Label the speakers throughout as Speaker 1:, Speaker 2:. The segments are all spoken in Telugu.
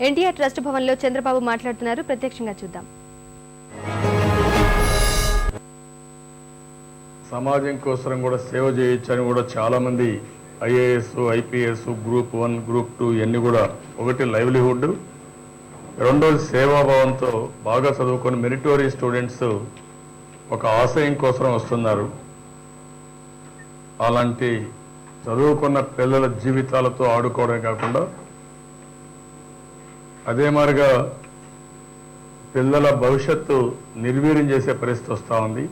Speaker 1: ఎన్టీఆర్ ట్రస్ట్ భవన్లో చంద్రబాబు మాట్లాడుతున్నారు. ప్రత్యక్షంగా చూద్దాం.
Speaker 2: సమాజం కోసం కూడా సేవ చేయొచ్చని కూడా చాలామంది ఐఏఎస్, ఐపీఎస్, గ్రూప్ 1, గ్రూప్ 2 ఇవన్నీ కూడా ఒకటి లైవ్లీహుడ్, రెండోది సేవాభావంతో బాగా చదువుకొని మెరిటోరియస్ స్టూడెంట్స్ ఒక ఆశయం కోసం వస్తున్నారు. అలాంటి చదువుకున్న పిల్లల జీవితాలతో ఆడుకోవడమే కాకుండా అదే మాదిరిగా పిల్లల భవిష్యత్తు నిర్వీర్యం చేసే పరిస్థితి వస్తూ ఉంది.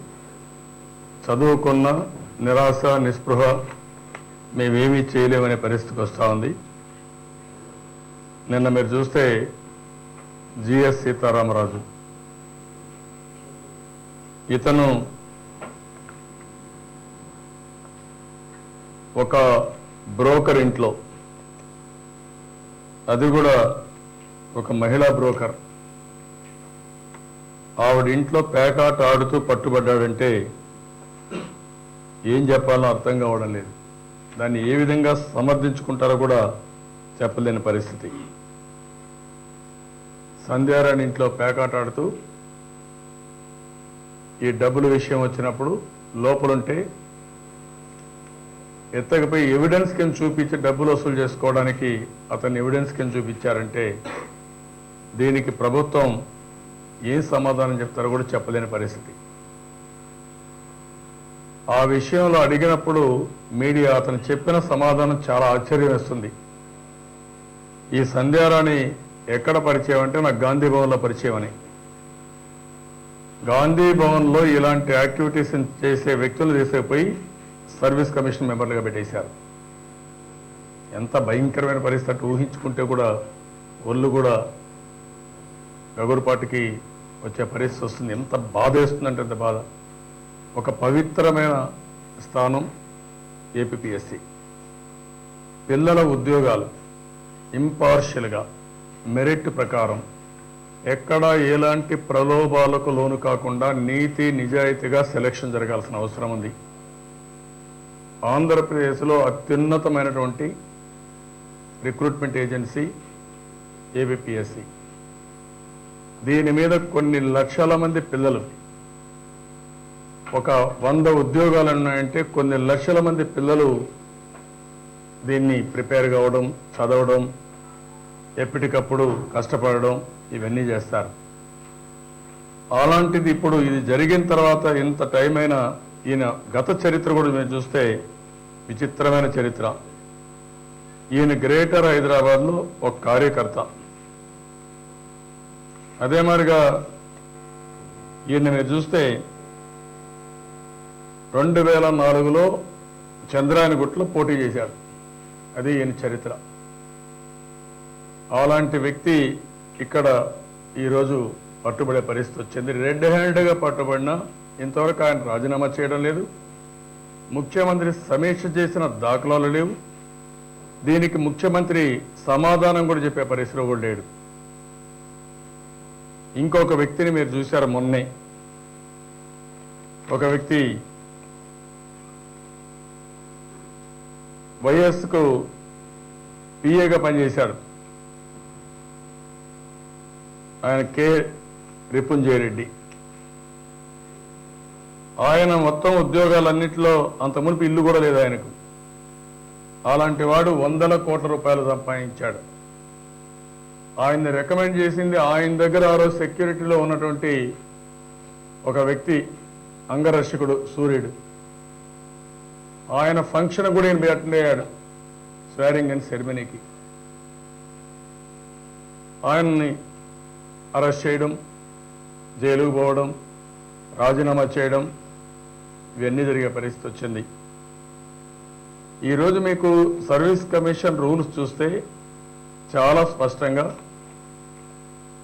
Speaker 2: చదువుకున్న నిరాశ, నిస్పృహ, మేమేమీ చేయలేమనే పరిస్థితికి వస్తూ ఉంది. నిన్న మీరు చూస్తే జిఎస్ సీతారామరాజు ఇతను ఒక బ్రోకర్ ఇంట్లో, అది కూడా ఒక మహిళా బ్రోకర్, ఆవిడ ఇంట్లో పేకాట ఆడుతూ పట్టుబడ్డాడంటే ఏం చెప్పాలో అర్థం కావడం లేదు. దాన్ని ఏ విధంగా సమర్థించుకుంటారో కూడా చెప్పలేని పరిస్థితి. సంధ్యారాణి ఇంట్లో పేకాట ఆడుతూ ఈ డబ్బుల విషయం వచ్చినప్పుడు లోపలుంటే ఎత్తకపోయి ఎవిడెన్స్ కింద చూపించి డబ్బులు వసూలు చేసుకోవడానికి అతన్ని ఎవిడెన్స్ కింద చూపించారంటే దీనికి ప్రభుత్వం ఏం సమాధానం చెప్తారో కూడా చెప్పలేని పరిస్థితి. ఆ విషయంలో అడిగినప్పుడు మీడియా అతను చెప్పిన సమాధానం చాలా ఆశ్చర్యం వేస్తుంది. ఈ సంధ్యారాణి ఎక్కడ పరిచయం అంటే నాకు గాంధీ భవన్లో పరిచయం అని. గాంధీ భవన్లో ఇలాంటి యాక్టివిటీస్ చేసే వ్యక్తులు తీసుకుపోయి సర్వీస్ కమిషన్ మెంబర్లుగా పెట్టేశారు. ఎంత భయంకరమైన పరిస్థితి ఊహించుకుంటే కూడా ఒళ్ళు కూడా గగురుపాటికి వచ్చే పరిస్థితి వస్తుంది. ఎంత బాధ వేస్తుందంటే అంత బాధ. ఒక పవిత్రమైన స్థానం ఏపీపీఎస్సీ. పిల్లల ఉద్యోగాలు ఇంపార్షియల్గా మెరిట్ ప్రకారం ఎక్కడా ఎలాంటి ప్రలోభాలకు లోను కాకుండా నీతి నిజాయితీగా సెలక్షన్ జరగాల్సిన అవసరం ఉంది. ఆంధ్రప్రదేశ్లో అత్యున్నతమైనటువంటి రిక్రూట్మెంట్ ఏజెన్సీ ఏపీపీఎస్సీ. దీని మీద కొన్ని లక్షల మంది పిల్లలు, ఒక 100 ఉద్యోగాలు ఉన్నాయంటే కొన్ని లక్షల మంది పిల్లలు దీన్ని ప్రిపేర్ కావడం, చదవడం, ఎప్పటికప్పుడు కష్టపడడం ఇవన్నీ చేస్తారు. అలాంటిది ఇప్పుడు ఇది జరిగిన తర్వాత ఇంత టైం అయినా ఈయన గత చరిత్ర కూడా మేము చూస్తే విచిత్రమైన చరిత్ర. ఈయన గ్రేటర్ హైదరాబాద్లో ఒక కార్యకర్త. అదే మాదిరిగా ఈయన మీరు చూస్తే 2004లో చంద్రాయనగుట్టలో పోటీ చేశాడు. అది ఈయన చరిత్ర. అలాంటి వ్యక్తి ఇక్కడ ఈరోజు పట్టుబడే పరిస్థితి వచ్చింది. రెడ్ హ్యాండ్గా పట్టుబడినా ఇంతవరకు ఆయన రాజీనామా చేయడం లేదు. ముఖ్యమంత్రి సమీక్ష చేసిన దాఖలాలు లేవు. దీనికి ముఖ్యమంత్రి సమాధానం కూడా చెప్పే పరిస్థితిలో కూడా లేడు. ఇంకొక వ్యక్తిని మీరు చూశారు మొన్నే. ఒక వ్యక్తి వైఎస్కు పిఏగా పనిచేశాడు. ఆయన కె రిపుంజయ్ రెడ్డి. ఆయన మొత్తం ఉద్యోగాలన్నింటిలో అంత మునుపు ఇల్లు కూడా లేదు ఆయనకు. అలాంటి వాడు 100 కోట్ల రూపాయలు సంపాదించాడు. ఆయన్ని రికమెండ్ చేసింది ఆయన దగ్గర ఆ రోజు సెక్యూరిటీలో ఉన్నటువంటి ఒక వ్యక్తి, అంగరక్షకుడు సూర్యుడు. ఆయన ఫంక్షన్ కూడా ఈయన అటెండ్ అయ్యాడు, స్వేరింగ్ అండ్ సెరమనీకి. ఆయన్ని అరెస్ట్ చేయడం, జైలుకు పోవడం, రాజీనామా చేయడం ఇవన్నీ జరిగే పరిస్థితి వచ్చింది. ఈరోజు మీకు సర్వీస్ కమిషన్ రూల్స్ చూస్తే చాలా స్పష్టంగా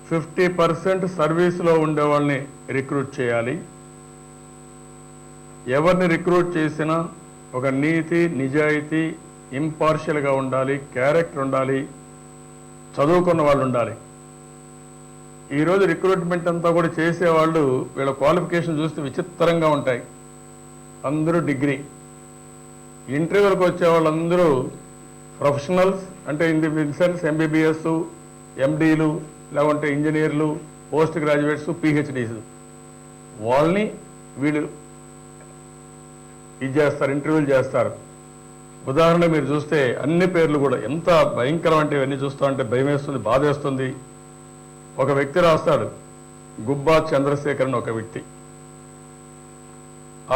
Speaker 2: 50% సర్వీస్లో ఉండే వాళ్ళని రిక్రూట్ చేయాలి. ఎవరిని రిక్రూట్ చేసినా ఒక నీతి నిజాయితీ ఇంపార్షియల్గా ఉండాలి, క్యారెక్టర్ ఉండాలి, చదువుకున్న వాళ్ళు ఉండాలి. ఈరోజు రిక్రూట్మెంట్ అంతా కూడా చేసేవాళ్ళు వీళ్ళ క్వాలిఫికేషన్ చూస్తే విచిత్రంగా ఉంటాయి. అందరూ డిగ్రీ. ఇంటర్వ్యూలకు వచ్చే వాళ్ళందరూ ప్రొఫెషనల్స్, అంటే ఇన్ ది సెన్స్ ఎంబీబీఎస్, ఎండీలు లేకుంటే ఇంజనీర్లు, పోస్ట్ గ్రాడ్యుయేట్స్, పిహెచ్డీస్ వాళ్ళని వీళ్ళు ఇది చేస్తారు, ఇంటర్వ్యూలు చేస్తారు. ఉదాహరణ మీరు చూస్తే అన్ని పేర్లు కూడా ఎంత భయంకరం అంటే ఇవన్నీ చూస్తూ ఉంటే భయం వేస్తుంది, బాధ వేస్తుంది. ఒక వ్యక్తి రాస్తాడు, గుబ్బా చంద్రశేఖర్ అని ఒక వ్యక్తి.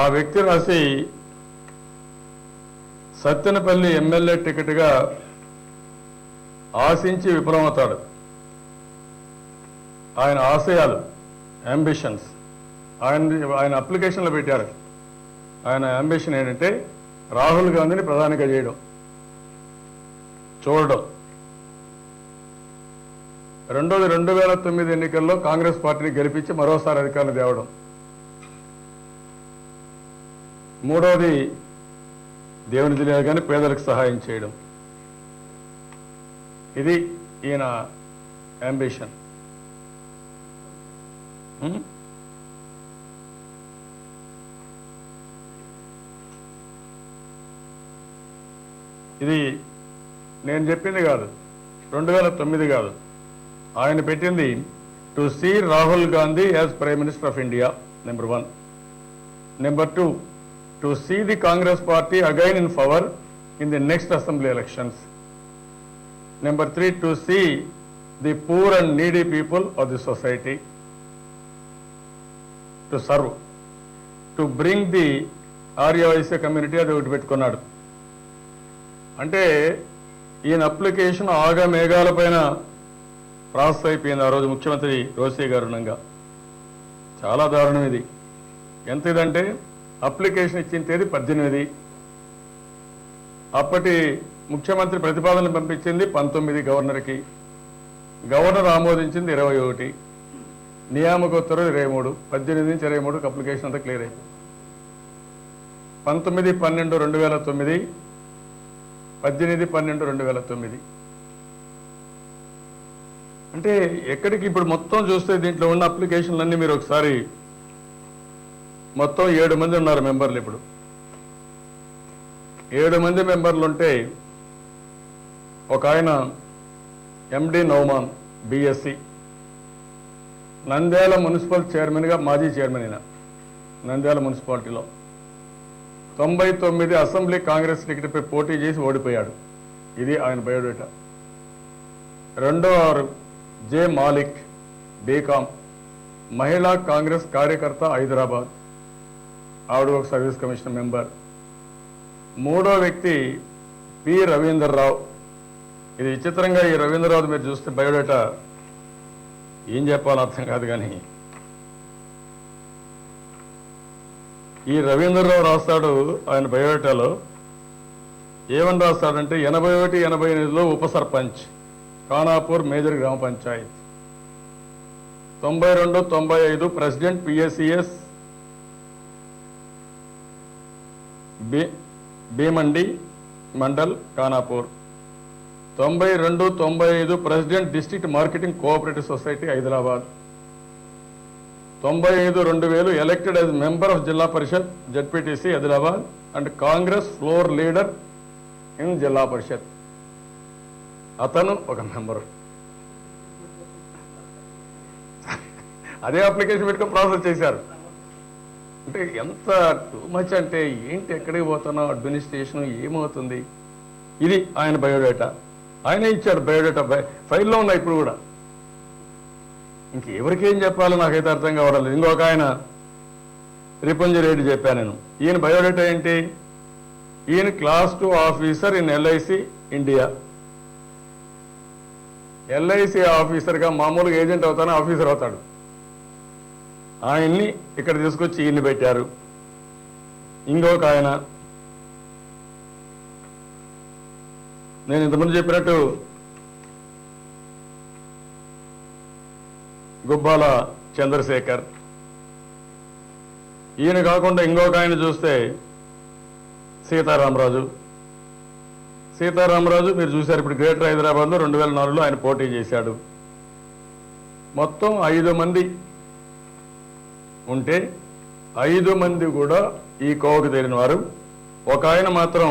Speaker 2: ఆ వ్యక్తి రాసి సత్తెనపల్లి ఎమ్మెల్యే టికెట్గా ఆశించి విఫలమవుతాడు. ఆయన ఆశయాలు, అంబిషన్స్ ఆయన అప్లికేషన్లో పెట్టారు. ఆయన అంబిషన్ ఏంటంటే రాహుల్ గాంధీని ప్రధానిగా చేయడం, చూడడం. రెండోది 2009 ఎన్నికల్లో కాంగ్రెస్ పార్టీని గెలిపించి మరోసారి అధికారులు తేవడం. మూడోది దేవుని తెలియదు కానీ పేదలకు సహాయం చేయడం. ఇది ఈయన అంబిషన్. ఇది నేను చెప్పింది కాదు, 2009 కాదు, ఆయన పెట్టింది. To see Rahul Gandhi as prime minister of India, number 1. Number 2, to see the Congress party again in power in the next assembly elections. Number 3, to see the poor and needy people of the society, to serve, to bring the Aryavysya community, అది ఒకటి పెట్టుకున్నాడు. అంటే ఈయన అప్లికేషన్ ఆగా మేఘాల పైన ప్రాసెస్ అయిపోయింది ఆ రోజు ముఖ్యమంత్రి రోసే గారు ఉండగా. చాలా దారుణం ఇది. ఎంత ఇదంటే అప్లికేషన్ ఇచ్చిన తేదీ 18, అప్పటి ముఖ్యమంత్రి ప్రతిపాదనలు పంపించింది 19 గవర్నర్కి, గవర్నర్ ఆమోదించింది 21, నియామక ఉత్తర్వులు 23, 18 నుంచి 23కి అప్లికేషన్ అంతా క్లియర్ అయిపోయింది. 19/12/2009, 18/12/2009. అంటే ఎక్కడికి ఇప్పుడు మొత్తం చూస్తే దీంట్లో ఉన్న అప్లికేషన్లన్నీ మీరు ఒకసారి మొత్తం 7 మంది ఉన్నారు మెంబర్లు. ఇప్పుడు 7 మంది మెంబర్లు ఉంటే ఒక ఆయన ఎండి నౌమాన్ బిఎస్సి, నంద్యాల మున్సిపల్ చైర్మన్గా మాజీ చైర్మన్ అయిన నంద్యాల మున్సిపాలిటీలో 99 అసెంబ్లీ కాంగ్రెస్ టికెట్పై పోటీ చేసి ఓడిపోయాడు. ఇది ఆయన బయోడేటా. రెండో జె మాలిక్, బీకామ్, మహిళా కాంగ్రెస్ కార్యకర్త, హైదరాబాద్, ఆవిడ ఒక సర్వీస్ కమిషన్ మెంబర్. మూడో వ్యక్తి పి రవీంద్రరావు. ఇది విచిత్రంగా ఈ రవీంద్రరావు మీరు చూస్తే బయోడేటా ఏం చెప్పాలో అర్థం కాదు. కానీ ఈ రవీంద్రరావు రాస్తాడు ఆయన బయోడేటాలో, ఏమని రాస్తాడంటే 81-88లో ఉప సర్పంచ్, ఖానాపూర్ మేజర్ గ్రామ panchayat. 92-95 president PSCS Bhimandi mandal, Khanapur. 92-95 president district marketing cooperative society, Hyderabad. 95-2000 elected as member of Zilla Parishad ZPTC, Adilabad, and Congress floor leader in Zilla Parishad. అతను ఒక మెంబరు. అదే అప్లికేషన్ పెట్టుకొని ప్రాసెస్ చేశారు. అంటే ఎంత టూ మచ్ అంటే ఏంటి, ఎక్కడికి పోతున్నావు, అడ్మినిస్ట్రేషన్ ఏమవుతుంది. ఇది ఆయన బయోడేటా. ఆయనే ఇచ్చాడు బయోడేటా, ఫైల్లో ఉన్నాయి ఇప్పుడు కూడా. ఇంకెవరికేం చెప్పాలో నాకైతే అర్థం కావడం లేదు. ఇంకొక ఆయన రిపుంజిరెడ్డి చెప్పాను నేను. ఈయన బయోడేటా ఏంటి, ఈయన class 2 officer in LIC India. LIC ఆఫీసర్గా మామూలుగా ఏజెంట్ అవుతాను, ఆఫీసర్ అవుతాడు. ఆయన్ని ఇక్కడ తీసుకొచ్చి ఈయన్ని పెట్టారు. ఇంకొక ఆయన నేను ఇంతకుముందు చెప్పినట్టు గుబ్బాల చంద్రశేఖర్. ఈయన కాకుండా ఇంకొక ఆయన చూస్తే సీతారామరాజు. సీతారామరాజు మీరు చూశారు, ఇప్పుడు గ్రేటర్ హైదరాబాద్లో 2004లో ఆయన పోటీ చేశాడు. మొత్తం 5 మంది ఉంటే 5 మంది కూడా ఈ కోవకు చేరిన వారు. ఒక ఆయన మాత్రం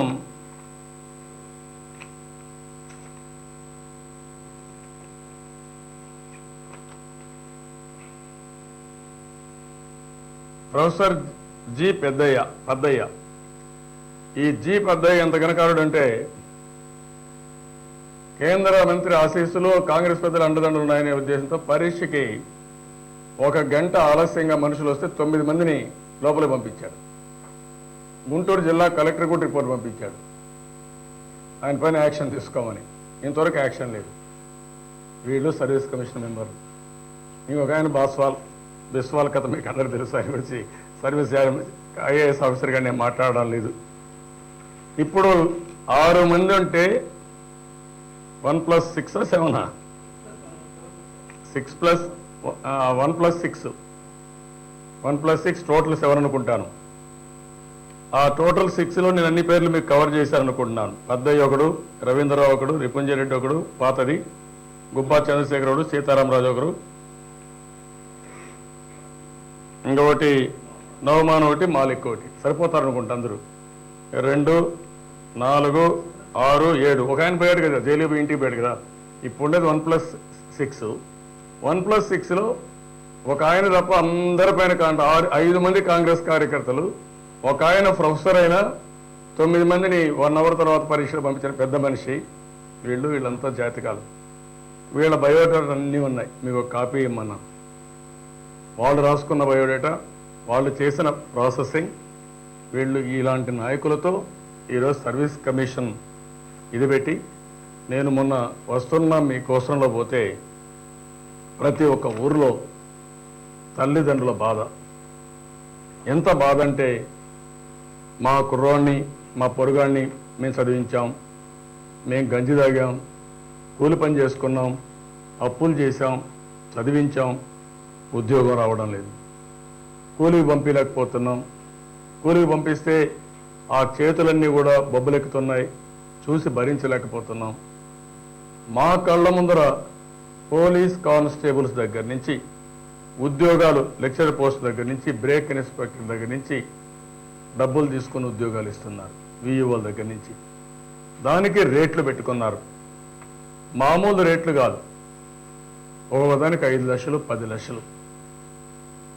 Speaker 2: ప్రొఫెసర్ జి పెద్దయ్య. ఈ జి పెద్దయ్య ఎంత ఘనకారుడు అంటే కేంద్ర మంత్రి ఆశీస్సులు కాంగ్రెస్ పెద్దలు అండదండలు ఉన్నాయనే ఉద్దేశంతో పరీక్షకి 1 గంట ఆలస్యంగా మనుషులు వస్తే 9 మందిని లోపలికి పంపించాడు. గుంటూరు జిల్లా కలెక్టర్ కూడా రిపోర్ట్ పంపించాడు ఆయన పైన యాక్షన్ తీసుకోమని. ఇంతవరకు యాక్షన్ లేదు. వీళ్ళు సర్వీస్ కమిషన్ మెంబర్లు. ఇంకొక ఆయన బిస్వాల్ కథ మీకు అందరూ తెలుసు. ఆయన గురించి సర్వీస్ ఐఏఎస్ ఆఫీసర్గా నేను మాట్లాడడం లేదు. ఇప్పుడు 6 మంది ఉంటే 1+6 7 1+6 టోటల్ 7 అనుకుంటాను. ఆ టోటల్ 6లో నేను అన్ని పేర్లు మీకు కవర్ చేశాననుకుంటున్నాను. పెద్దయ్య ఒకడు, రవీంద్రరావు ఒకడు, రిపుంజరెడ్డి ఒకడు, పాతది గుబ్బా చంద్రశేఖరరావు, సీతారామరాజు ఒకరు, ఇంకొకటి నవమాన్ ఒకటి, మాలిక్ ఒకటి. సరిపోతారనుకుంటా అందరూ. 2 4 6 7 ఒక ఆయన పోయాడు కదా, జైలు ఇంటికి పోయాడు కదా. ఇప్పుడు ఉండేది 1+6. 1+6లో ఒక ఆయన తప్ప అందరి పైన 5 మంది కాంగ్రెస్ కార్యకర్తలు, ఒక ఆయన ప్రొఫెసర్ అయినా 9 మందిని 1 అవర్ తర్వాత పరీక్షలు పంపించిన పెద్ద మనిషి. వీళ్ళంతా జాతకాలు. వీళ్ళ బయోడేటా అన్నీ ఉన్నాయి. మీకు ఒక కాపీ ఇమ్మన్నా. వాళ్ళు రాసుకున్న బయోడేటా, వాళ్ళు చేసిన ప్రాసెసింగ్. వీళ్ళు ఇలాంటి నాయకులతో ఈరోజు సర్వీస్ కమిషన్ ఇది పెట్టి, నేను మొన్న వస్తున్న మీ కోసంలో పోతే ప్రతి ఒక్క ఊర్లో తల్లిదండ్రుల బాధ ఎంత బాధ అంటే, మా కుర్రాన్ని మా పొరుగాన్ని మేము చదివించాం, మేము గంజి తాగాం, కూలి పని చేసుకున్నాం, అప్పులు చేశాం, చదివించాం, ఉద్యోగం రావడం లేదు. కూలికి పంపించలేకపోతున్నాం. కూలికి పంపిస్తే ఆ చేతులన్నీ కూడా బొబ్బలెక్కుతున్నాయి, చూసి భరించలేకపోతున్నాం. మా కళ్ళ ముందర పోలీస్ కానిస్టేబుల్స్ దగ్గర నుంచి, ఉద్యోగాలు లెక్చరర్ పోస్ట్ దగ్గర నుంచి, బ్రేక్ ఇన్స్పెక్టర్ దగ్గర నుంచి డబ్బులు తీసుకుని ఉద్యోగాలు ఇస్తున్నారు. విఈఓల దగ్గర నుంచి. దానికి రేట్లు పెట్టుకున్నారు. మామూలు రేట్లు కాదు. ఒకదానికి 5 లక్షలు 10 లక్షలు.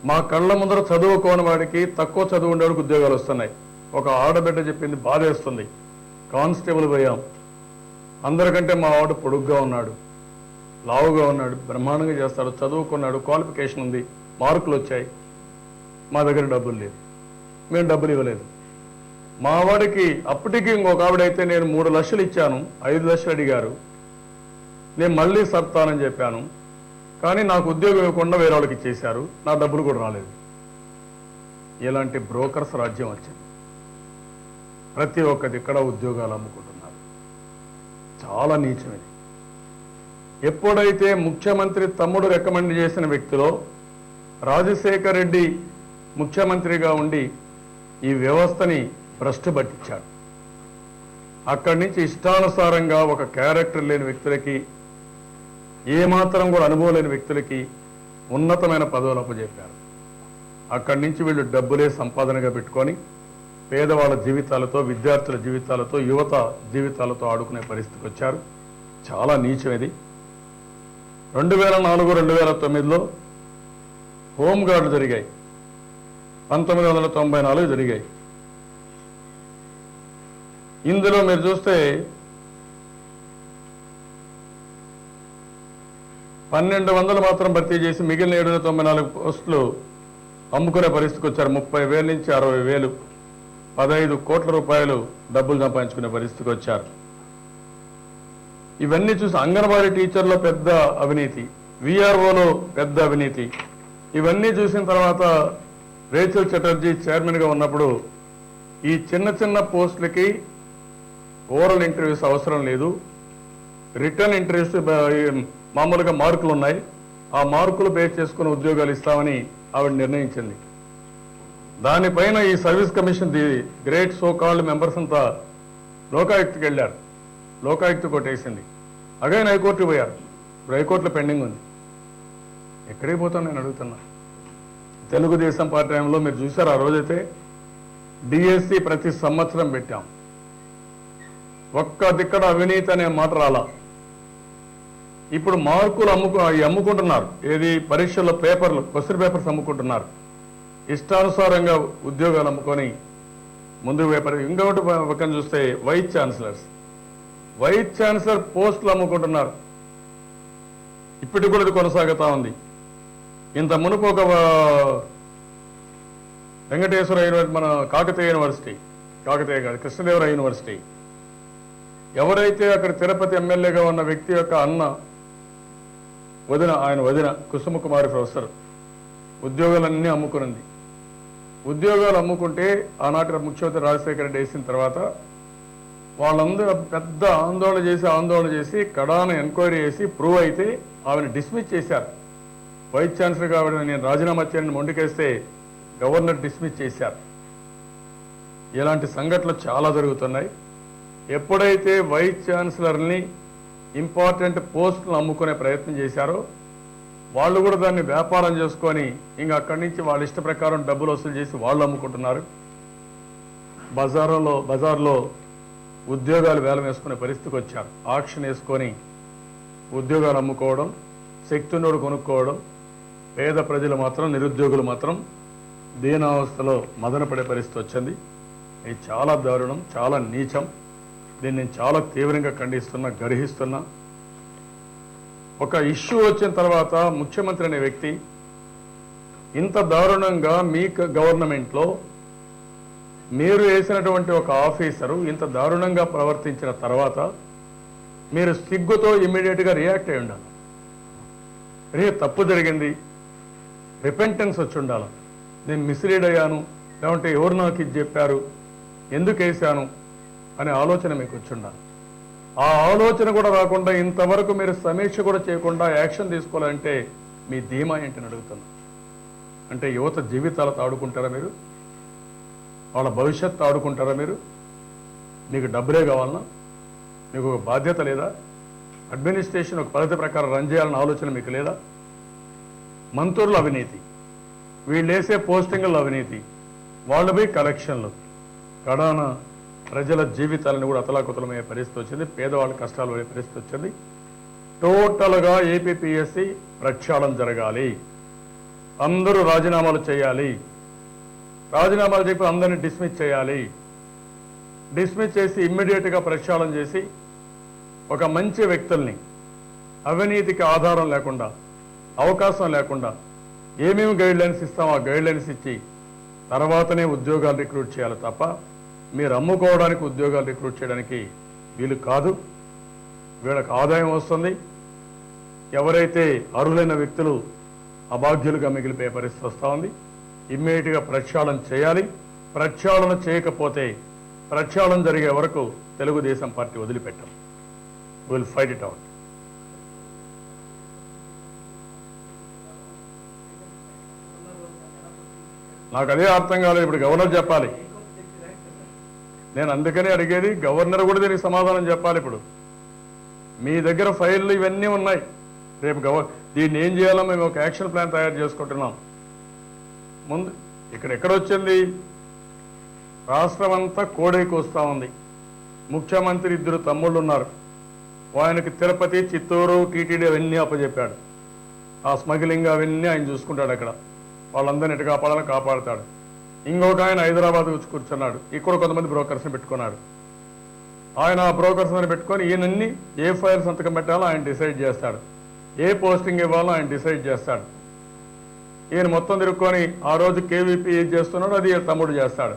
Speaker 2: మా కళ్ళ ముందర చదువుకోని వాడికి, తక్కువ చదువు ఉండేవాడికి ఉద్యోగాలు వస్తున్నాయి. ఒక ఆడబిడ్డ చెప్పింది, బాధేస్తుంది. కానిస్టేబుల్ పోయాం, అందరికంటే మా వాడు పొడుగ్గా ఉన్నాడు, లావుగా ఉన్నాడు, బ్రహ్మాండంగా చేస్తాడు, చదువుకున్నాడు, క్వాలిఫికేషన్ ఉంది, మార్కులు వచ్చాయి, మా దగ్గర డబ్బులు లేదు, మేము డబ్బులు ఇవ్వలేదు. మా వాడికి అప్పటికి ఇంకొక ఆవిడైతే నేను 3 లక్షలు ఇచ్చాను, 5 లక్షలు అడిగారు, నేను మళ్ళీ సర్తానని చెప్పాను, కానీ నాకు ఉద్యోగం ఇవ్వకుండా వేరే వాళ్ళకి ఇచ్చేశారు, నా డబ్బులు కూడా రాలేదు. ఇలాంటి బ్రోకర్స్ రాజ్యం వచ్చింది. ప్రతి ఒక్కటి ఇక్కడ ఉద్యోగాలు అమ్ముకుంటున్నారు. చాలా నీచమైనది. ఎప్పుడైతే ముఖ్యమంత్రి తమ్ముడు రికమెండ్ చేసిన వ్యక్తిలో రాజశేఖర్ రెడ్డి ముఖ్యమంత్రిగా ఉండి ఈ వ్యవస్థని భ్రష్టు పట్టించాడు. అక్కడి నుంచి ఇష్టానుసారంగా ఒక క్యారెక్టర్ లేని వ్యక్తులకి, ఏమాత్రం కూడా అనుభవం లేని వ్యక్తులకి ఉన్నతమైన పదవులు అప్పచెప్పారు. అక్కడి నుంచి వీళ్ళు డబ్బులే సంపాదనగా పెట్టుకొని పేదవాళ్ళ జీవితాలతో, విద్యార్థుల జీవితాలతో, యువత జీవితాలతో ఆడుకునే పరిస్థితికి వచ్చారు. చాలా నీచం ఇది. 2004 2009లో హోంగార్డులు జరిగాయి, 1994 జరిగాయి. ఇందులో మీరు చూస్తే 1200 మాత్రం భర్తీ చేసి మిగిలిన 794 పోస్టులు అమ్ముకునే పరిస్థితికి వచ్చారు. 30,000 నుంచి 60,000, 15 కోట్ల రూపాయలు డబ్బులు సంపాదించుకునే పరిస్థితికి వచ్చారు. ఇవన్నీ చూసి అంగన్వాడీ టీచర్లో పెద్ద అవినీతి, విఆర్ఓలో పెద్ద అవినీతి. ఇవన్నీ చూసిన తర్వాత రేచల్ చటర్జీ చైర్మన్గా ఉన్నప్పుడు ఈ చిన్న చిన్న పోస్టులకి ఓరల్ ఇంటర్వ్యూస్ అవసరం లేదు, రిటర్న్ ఇంటర్వ్యూస్ మామూలుగా మార్కులు ఉన్నాయి, ఆ మార్కులు బేస్ చేసుకుని ఉద్యోగాలు ఇస్తామని ఆవిడ నిర్ణయించింది. దానిపైన ఈ service commission the great so called members అంతా లోకాయుక్తకి వెళ్ళారు. లోకాయుక్త కొట్టేసింది. అగైన్ హైకోర్టుకి పోయారు. ఇప్పుడు హైకోర్టులో పెండింగ్ ఉంది. ఎక్కడికి పోతాను నేను అడుగుతున్నా. తెలుగుదేశం పార్టీ టైంలో మీరు చూసారు, ఆ రోజైతే డిఎస్సి ప్రతి సంవత్సరం పెట్టాం. ఒక్క దిక్కడ అవినీతి అనే మాట రాలా. ఇప్పుడు మార్కులు అమ్ముకుంటున్నారు. ఏది పరీక్షల్లో పేపర్లు, క్వశ్చన్ పేపర్స్ అమ్ముకుంటున్నారు. ఇష్టానుసారంగా ఉద్యోగాలు అమ్ముకొని ముందుకు వేపరి. ఇంకొకటి పక్కన చూస్తే వైస్ ఛాన్సలర్ పోస్టులు అమ్ముకుంటున్నారు. ఇప్పటికి కూడా ఇది కొనసాగుతూ ఉంది. ఇంత మునుపు ఒక వెంకటేశ్వర యూనివర్సిటీ, మన కాకతీయ కాదు, కృష్ణదేవరాయ యూనివర్సిటీ, ఎవరైతే అక్కడ తిరుపతి ఎమ్మెల్యేగా ఉన్న వ్యక్తి యొక్క అన్న ఆయన వదిన కుసుమకుమారి ప్రొఫెసర్ ఉద్యోగాలన్నీ అమ్ముకునింది. ఉద్యోగాలు అమ్ముకుంటే ఆనాటి ముఖ్యమంత్రి రాజశేఖర రెడ్డి వేసిన తర్వాత వాళ్ళందరూ పెద్ద ఆందోళన చేసి కడాన ఎంక్వైరీ చేసి ప్రూవ్ అయితే ఆమెను డిస్మిస్ చేశారు. వైస్ ఛాన్సలర్ కాబట్టి నేను రాజీనామా చేయని మొండికేస్తే గవర్నర్ డిస్మిస్ చేశారు. ఇలాంటి సంఘటనలు చాలా జరుగుతున్నాయి. ఎప్పుడైతే వైస్ ఛాన్సలర్ని ఇంపార్టెంట్ పోస్టులను అమ్ముకునే ప్రయత్నం చేశారో వాళ్ళు కూడా దాన్ని వ్యాపారం చేసుకొని ఇంకా అక్కడి నుంచి వాళ్ళ ఇష్ట ప్రకారం డబ్బులు వసూలు చేసి వాళ్ళు అమ్ముకుంటున్నారు. బజార్లో ఉద్యోగాలు వేలం వేసుకునే పరిస్థితికి వచ్చారు. ఆక్షన్ వేసుకొని ఉద్యోగాలు అమ్ముకోవడం, శక్తినోడు కొనుక్కోవడం, పేద ప్రజలు మాత్రం, నిరుద్యోగులు మాత్రం దీనావస్థలో మదనపడే పరిస్థితి వచ్చింది. ఇది చాలా దారుణం, చాలా నీచం. దీన్ని నేను చాలా తీవ్రంగా గర్హిస్తున్నా. ఒక ఇష్యూ వచ్చిన తర్వాత ముఖ్యమంత్రి అనే వ్యక్తి ఇంత దారుణంగా మీ గవర్నమెంట్లో మీరు వేసినటువంటి ఒక ఆఫీసరు ఇంత దారుణంగా ప్రవర్తించిన తర్వాత మీరు సిగ్గుతో ఇమ్మీడియట్గా రియాక్ట్ అయి ఉండాలి. తప్పు జరిగింది, రిపెంటెన్స్ వచ్చి ఉండాలి. నేను మిస్లీడ్ అయ్యాను, లేకుంటే ఎవరు నాకు ఇది చెప్పారు, ఎందుకు వేశాను అనే ఆలోచన మీకు వచ్చి ఉండాలి. ఆ ఆలోచన కూడా రాకుండా ఇంతవరకు మీరు సమీక్ష కూడా చేయకుండా యాక్షన్ తీసుకోవాలంటే మీ ధీమా ఏంటని అడుగుతున్నా. అంటే యువత జీవితాలతో ఆడుకుంటారా మీరు? వాళ్ళ భవిష్యత్తు ఆడుకుంటారా మీరు? మీకు డబ్బులే కావాలన్నా? మీకు ఒక బాధ్యత లేదా? అడ్మినిస్ట్రేషన్ ఒక పద్ధతి ప్రకారం రన్ చేయాలన్న ఆలోచన మీకు లేదా? మంత్రుల అవినీతి, వీళ్ళు వేసే పోస్టింగ్ల అవినీతి, వాళ్ళు పోయి కలెక్షన్లు, కడాన ప్రజల జీవితాలను కూడా అతలాకుతలమయ్యే పరిస్థితి వచ్చింది. పేదవాళ్ళ కష్టాలు అయ్యే పరిస్థితి వచ్చింది. టోటల్గా ఏపీపీఎస్సీ ప్రక్షాళన జరగాలి. అందరూ రాజీనామాలు చేయాలి. రాజీనామాలు చెప్పి అందరినీ డిస్మిస్ చేయాలి. డిస్మిస్ చేసి ఇమ్మీడియట్గా ప్రక్షాళన చేసి ఒక మంచి వ్యక్తుల్ని, అవినీతికి ఆధారం లేకుండా, అవకాశం లేకుండా ఏమేమి గైడ్లైన్స్ ఇస్తామో ఆ గైడ్లైన్స్ ఇచ్చి తర్వాతనే ఉద్యోగాలు రిక్రూట్ చేయాలి తప్ప మీరు అమ్ముకోవడానికి ఉద్యోగాలు రిక్రూట్ చేయడానికి వీలు కాదు. వీళ్ళకి ఆదాయం వస్తుంది. ఎవరైతే అర్హులైన వ్యక్తులు అభాగ్యులుగా మిగిలిపోయే పరిస్థితి వస్తూ ఉంది. ఇమ్మీడియట్గా ప్రక్షాళన చేయాలి. ప్రక్షాళన చేయకపోతే ప్రక్షాళన జరిగే వరకు తెలుగుదేశం పార్టీ వదిలిపెట్టాం. Will fight it out. నాకు అదే అర్థం కాలేదు. ఇప్పుడు గవర్నర్ చెప్పాలి. నేను అందుకనే అడిగేది, గవర్నర్ కూడా దీనికి సమాధానం చెప్పాలి. ఇప్పుడు మీ దగ్గర ఫైళ్ళు ఇవన్నీ ఉన్నాయి. రేపు దీన్ని ఏం చేయాలో మేము ఒక యాక్షన్ ప్లాన్ తయారు చేసుకుంటున్నాం. ముందు ఎక్కడొచ్చింది, రాష్ట్రం అంతా కోడైకి వస్తూ ఉంది. ముఖ్యమంత్రి 2 తమ్ముళ్ళు ఉన్నారు. ఆయనకి తిరుపతి, చిత్తూరు, టీటీడీ అవన్నీ అప్పచెప్పాడు. ఆ స్మగ్లింగ్ అవన్నీ ఆయన చూసుకుంటాడు. అక్కడ వాళ్ళందరినీ ఎటు కాపాడాలని కాపాడుతాడు. ఇంకొక ఆయన హైదరాబాద్ వచ్చి కూర్చున్నాడు. ఇక్కడ కొంతమంది బ్రోకర్స్ని పెట్టుకున్నాడు. ఆయన ఆ బ్రోకర్స్ని పెట్టుకొని ఈయనన్ని ఏ ఫైల్ సంతకం పెట్టాలో ఆయన డిసైడ్ చేస్తాడు. ఏ పోస్టింగ్ ఇవ్వాలో ఆయన డిసైడ్ చేస్తాడు. ఈయన మొత్తం తిరుక్కొని ఆ రోజు కేవీపీ ఏది చేస్తున్నాడో అది తమ్ముడు చేస్తాడు.